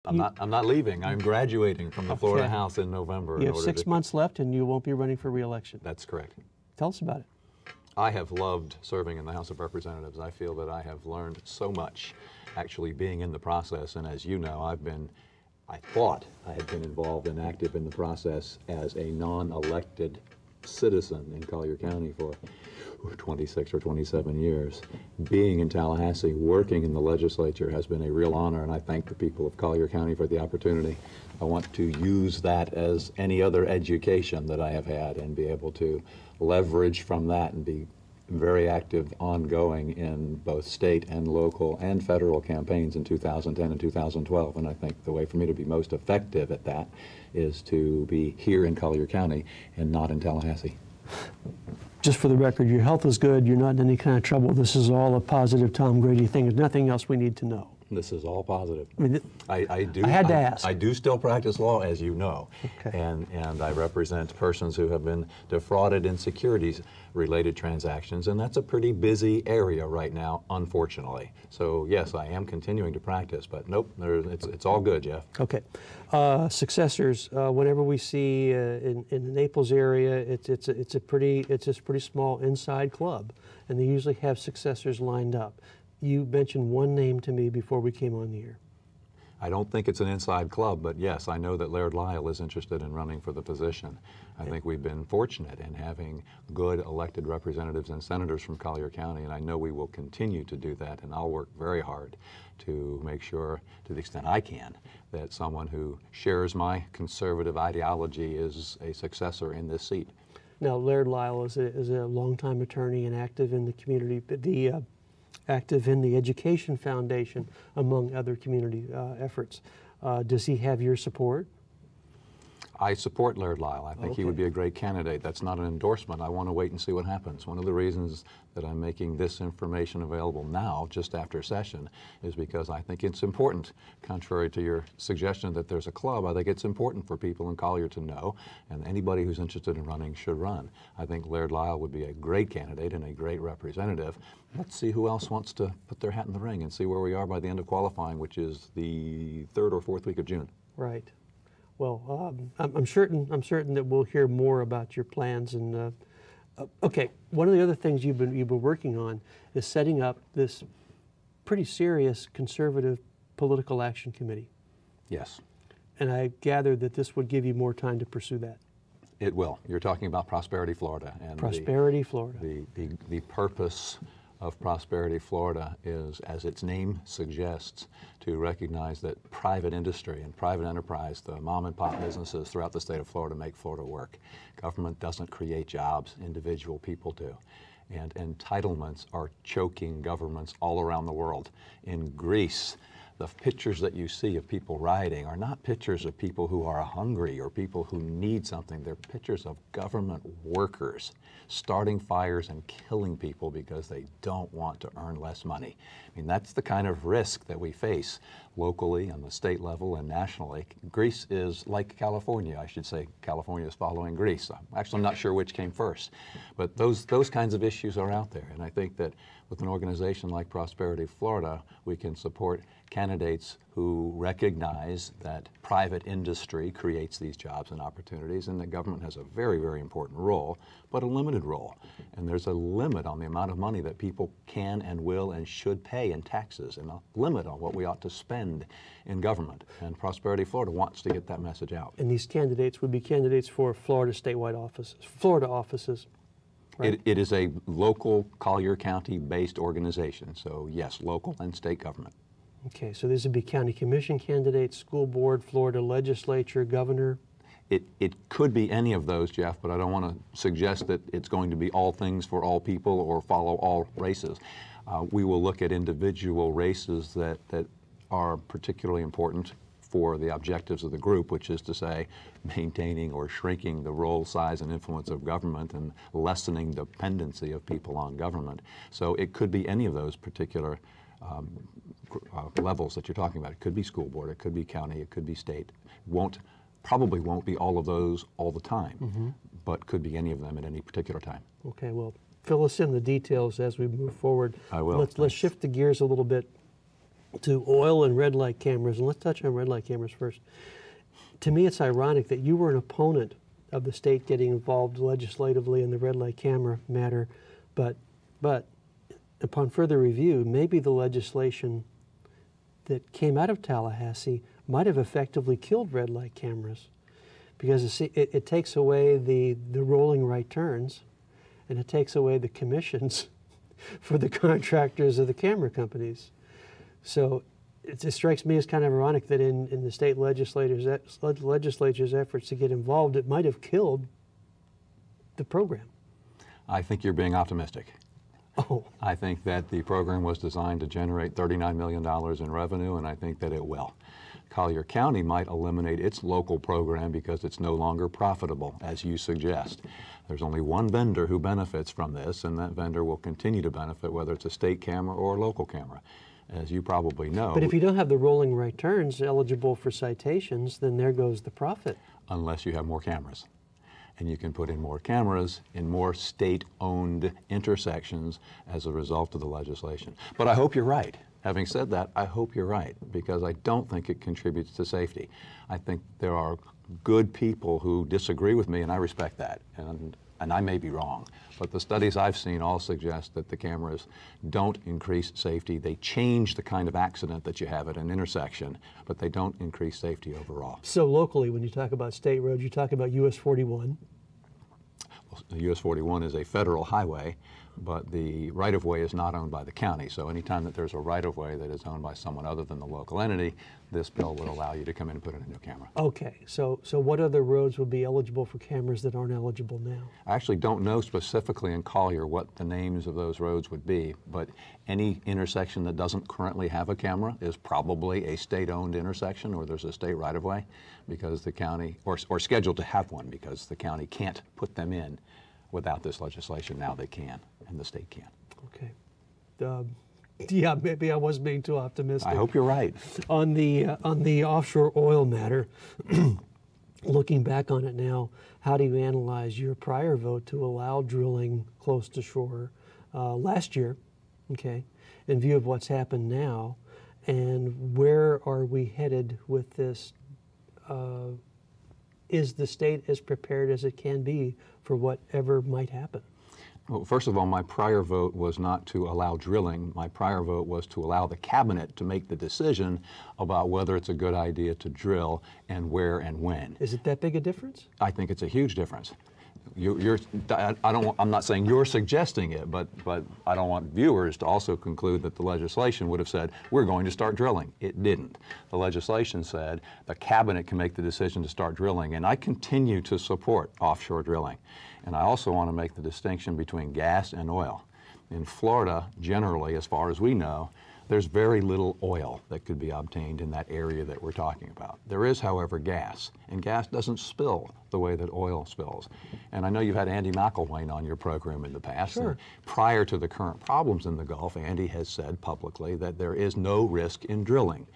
I'm not leaving. I'm graduating from the Florida House in November. You have 6 months left, and you won't be running for re-election. That's correct. Tell us about it. I have loved serving in the House of Representatives. I feel that I have learned so much actually being in the process, and as you know, I thought I had been involved and active in the process as a non-elected citizen in Collier County for 26 or 27 years. Being in Tallahassee, working in the legislature has been a real honor, and I thank the people of Collier County for the opportunity. I want to use that as any other education that I have had and be able to leverage from that and be very active ongoing in both state and local and federal campaigns in 2010 and 2012. And I think the way for me to be most effective at that is to be here in Collier County and not in Tallahassee. Just for the record, your health is good, you're not in any kind of trouble. This is all a positive Tom Grady thing. There's nothing else we need to know. This is all positive. I mean, I had to ask. I do still practice law, as you know, and I represent persons who have been defrauded in securities-related transactions, and that's a pretty busy area right now, unfortunately. So yes, I am continuing to practice, but nope, it's all good, Jeff. Okay, successors. Whenever we see in the Naples area, it's a pretty small inside club, and they usually have successors lined up. You mentioned one name to me before we came on the air. I don't think it's an inside club, but yes, I know that Laird Lyle is interested in running for the position. I think we've been fortunate in having good elected representatives and senators from Collier County, and I know we will continue to do that, and I'll work very hard to make sure, to the extent I can, that someone who shares my conservative ideology is a successor in this seat. Now, Laird Lyle is a longtime attorney and active in the community, active in the Education Foundation, among other community efforts. Does he have your support? I support Laird Lyle. I think he would be a great candidate. That's not an endorsement. I want to wait and see what happens. One of the reasons that I'm making this information available now, just after session, is because I think it's important, contrary to your suggestion that there's a club, I think it's important for people in Collier to know, and anybody who's interested in running should run. I think Laird Lyle would be a great candidate and a great representative. Let's see who else wants to put their hat in the ring and see where we are by the end of qualifying, which is the 3rd or 4th week of June. Right. Well, I'm certain that we'll hear more about your plans. And okay, one of the other things you've been working on is setting up this pretty serious conservative political action committee. Yes. And I gathered that this would give you more time to pursue that. It will. You're talking about Prosperity Florida, and Prosperity Florida. The purpose of Prosperity Florida is, as its name suggests, to recognize that private industry and private enterprise, the mom and pop businesses throughout the state of Florida, make Florida work. Government doesn't create jobs, individual people do. And entitlements are choking governments all around the world. In Greece, the pictures that you see of people rioting are not pictures of people who are hungry or people who need something. They're pictures of government workers starting fires and killing people because they don't want to earn less money. I mean, that's the kind of risk that we face locally, on the state level, and nationally. Greece is like California. I should say California is following Greece. I'm not sure which came first. But those kinds of issues are out there. And I think that with an organization like Prosperity Florida, we can support candidates who recognize that private industry creates these jobs and opportunities, and that government has a very, very important role, but a limited role. And there's a limit on the amount of money that people can and will and should pay in taxes, and a limit on what we ought to spend in government. And Prosperity Florida wants to get that message out. And these candidates would be candidates for Florida statewide offices, Florida offices. Right? It is a local Collier County-based organization, so yes, local and state government. Okay, so these would be county commission candidates, school board, Florida legislature, governor. It could be any of those, Jeff, but I don't want to suggest that it's going to be all things for all people or follow all races. We will look at individual races that are particularly important for the objectives of the group, which is to say maintaining or shrinking the role, size, and influence of government and lessening dependency of people on government. So it could be any of those particular levels that you're talking about. It could be school board, it could be county, it could be state. Probably won't be all of those all the time, but could be any of them at any particular time. Okay, well, fill us in the details as we move forward. I will. Let's shift the gears a little bit. to oil and red light cameras, and let's touch on red light cameras first. To me, it's ironic that you were an opponent of the state getting involved legislatively in the red light camera matter, but upon further review, maybe the legislation that came out of Tallahassee might have effectively killed red light cameras, because it takes away the rolling right turns, and it takes away the commissions for the contractors of the camera companies. So it strikes me as kind of ironic that in the state legislature's efforts to get involved, it might have killed the program. I think you're being optimistic. Oh. I think that the program was designed to generate $39 million in revenue, and I think that it will. Collier County might eliminate its local program because it's no longer profitable, as you suggest. There's only one vendor who benefits from this, and that vendor will continue to benefit whether it's a state camera or a local camera. As you probably know. But if you don't have the rolling right turns eligible for citations, then there goes the profit. Unless you have more cameras. And you can put in more cameras in more state-owned intersections as a result of the legislation. But I hope you're right. Having said that, I hope you're right, because I don't think it contributes to safety. I think there are good people who disagree with me, and I respect that. And I may be wrong, but the studies I've seen all suggest that the cameras don't increase safety. They change the kind of accident that you have at an intersection, but they don't increase safety overall. So locally, when you talk about state roads, you talk about US 41. Well, the US 41 is a federal highway, but the right-of-way is not owned by the county. So anytime that there's a right-of-way that is owned by someone other than the local entity, this bill would allow you to come in and put in a new camera. Okay, so what other roads would be eligible for cameras that aren't eligible now? I actually don't know specifically in Collier what the names of those roads would be, but any intersection that doesn't currently have a camera is probably a state-owned intersection, or there's a state right-of-way, because the county, or scheduled to have one, because the county can't put them in without this legislation. Now they can, and the state can. Okay. Yeah, maybe I was being too optimistic. I hope you're right. On the offshore oil matter, looking back on it now, how do you analyze your prior vote to allow drilling close to shore last year, okay, in view of what's happened now, and where are we headed with this? Is the state as prepared as it can be for whatever might happen? Well, first of all, my prior vote was not to allow drilling. My prior vote was to allow the cabinet to make the decision about whether it's a good idea to drill and where and when. Is it that big a difference? I think it's a huge difference. I'm not saying you're suggesting it, but I don't want viewers to also conclude that the legislation would have said, we're going to start drilling. It didn't. The legislation said the cabinet can make the decision to start drilling, and I continue to support offshore drilling. And I also want to make the distinction between gas and oil. In Florida, generally, as far as we know, there's very little oil that could be obtained in that area that we're talking about. There is, however, gas, and gas doesn't spill the way that oil spills. And I know you've had Andy McElwain on your program in the past. Sure. And prior to the current problems in the Gulf, Andy has said publicly that there is no risk in drilling.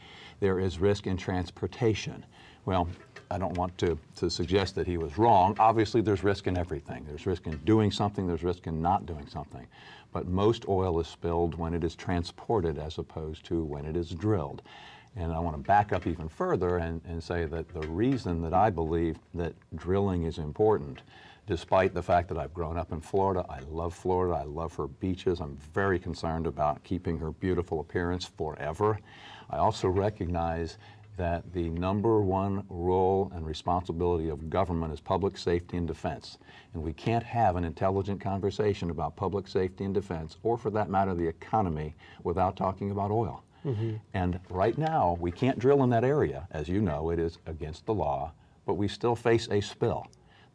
There is risk in transportation. Well, I don't want to suggest that he was wrong. Obviously, there's risk in everything. There's risk in doing something, there's risk in not doing something. But most oil is spilled when it is transported as opposed to when it is drilled. And I want to back up even further and say that the reason that I believe that drilling is important, despite the fact that I've grown up in Florida, I love her beaches, I'm very concerned about keeping her beautiful appearance forever. I also recognize that the #1 role and responsibility of government is public safety and defense. And we can't have an intelligent conversation about public safety and defense, or for that matter, the economy, without talking about oil. Mm-hmm. And right now, we can't drill in that area. As you know, it is against the law, but we still face a spill.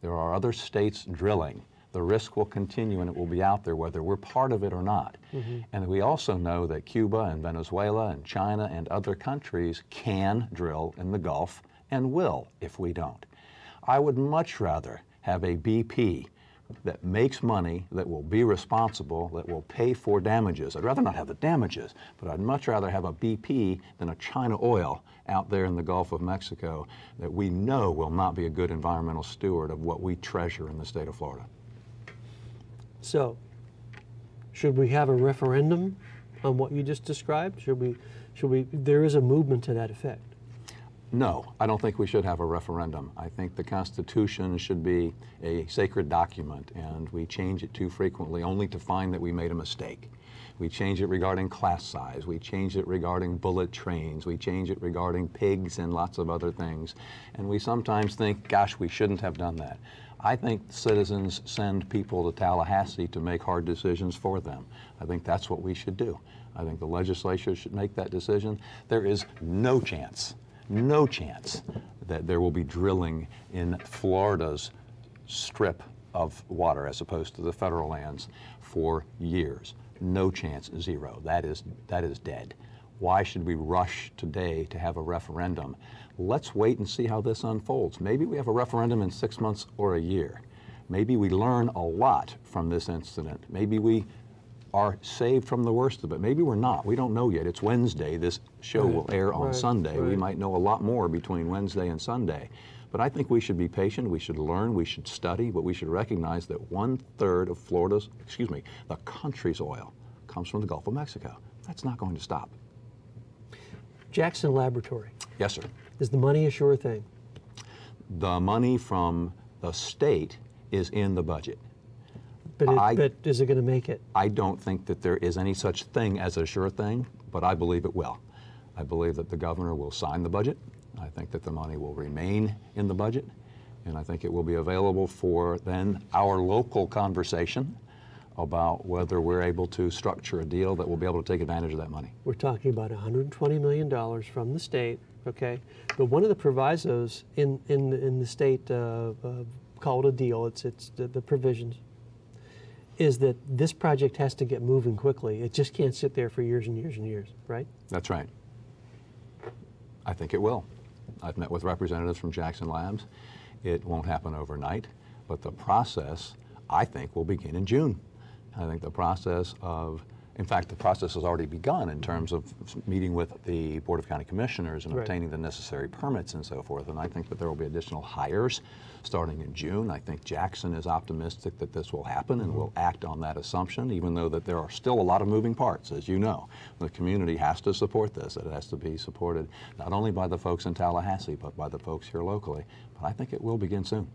There are other states drilling. The risk will continue and it will be out there whether we're part of it or not. Mm-hmm. And we also know that Cuba and Venezuela and China and other countries can drill in the Gulf and will if we don't. I would much rather have a BP that makes money, that will be responsible, that will pay for damages. I'd rather not have the damages, but I'd much rather have a BP than a China Oil out there in the Gulf of Mexico that we know will not be a good environmental steward of what we treasure in the state of Florida. So, should we have a referendum on what you just described? Should There is a movement to that effect. No, I don't think we should have a referendum. I think the Constitution should be a sacred document, and we change it too frequently only to find that we made a mistake. We change it regarding class size, we change it regarding bullet trains, we change it regarding pigs and lots of other things, and we sometimes think, gosh, we shouldn't have done that. I think citizens send people to Tallahassee to make hard decisions for them. I think that's what we should do. I think the legislature should make that decision. There is no chance that there will be drilling in Florida's strip of water as opposed to the federal lands for years. No chance, zero. That is dead. Why should we rush today to have a referendum? Let's wait and see how this unfolds. Maybe we have a referendum in 6 months or a year. Maybe we learn a lot from this incident. Maybe we are saved from the worst of it. Maybe we're not. We don't know yet. It's Wednesday. This show will air on Sunday. We might know a lot more between Wednesday and Sunday. But I think we should be patient. We should learn. We should study. But we should recognize that 1/3 of Florida's, the country's oil comes from the Gulf of Mexico. That's not going to stop. Jackson Laboratory. Yes, sir. Is the money a sure thing? The money from the state is in the budget. But is it going to make it? I don't think that there is any such thing as a sure thing, but I believe it will. I believe that the governor will sign the budget. I think that the money will remain in the budget, and I think it will be available for then our local conversation about whether we're able to structure a deal that will be able to take advantage of that money. We're talking about $120 million from the state, okay? But one of the provisos in the state, call it a deal, it's the provisions, is that this project has to get moving quickly. It just can't sit there for years and years and years, right? That's right. I think it will. I've met with representatives from Jackson Labs. It won't happen overnight, but the process, I think, will begin in June. I think the process of, in fact, the process has already begun in terms of meeting with the Board of County Commissioners and obtaining the necessary permits and so forth. And I think that there will be additional hires starting in June. I think Jackson is optimistic that this will happen and will act on that assumption, even though that there are still a lot of moving parts, as you know. The community has to support this. It has to be supported not only by the folks in Tallahassee, but by the folks here locally. But I think it will begin soon.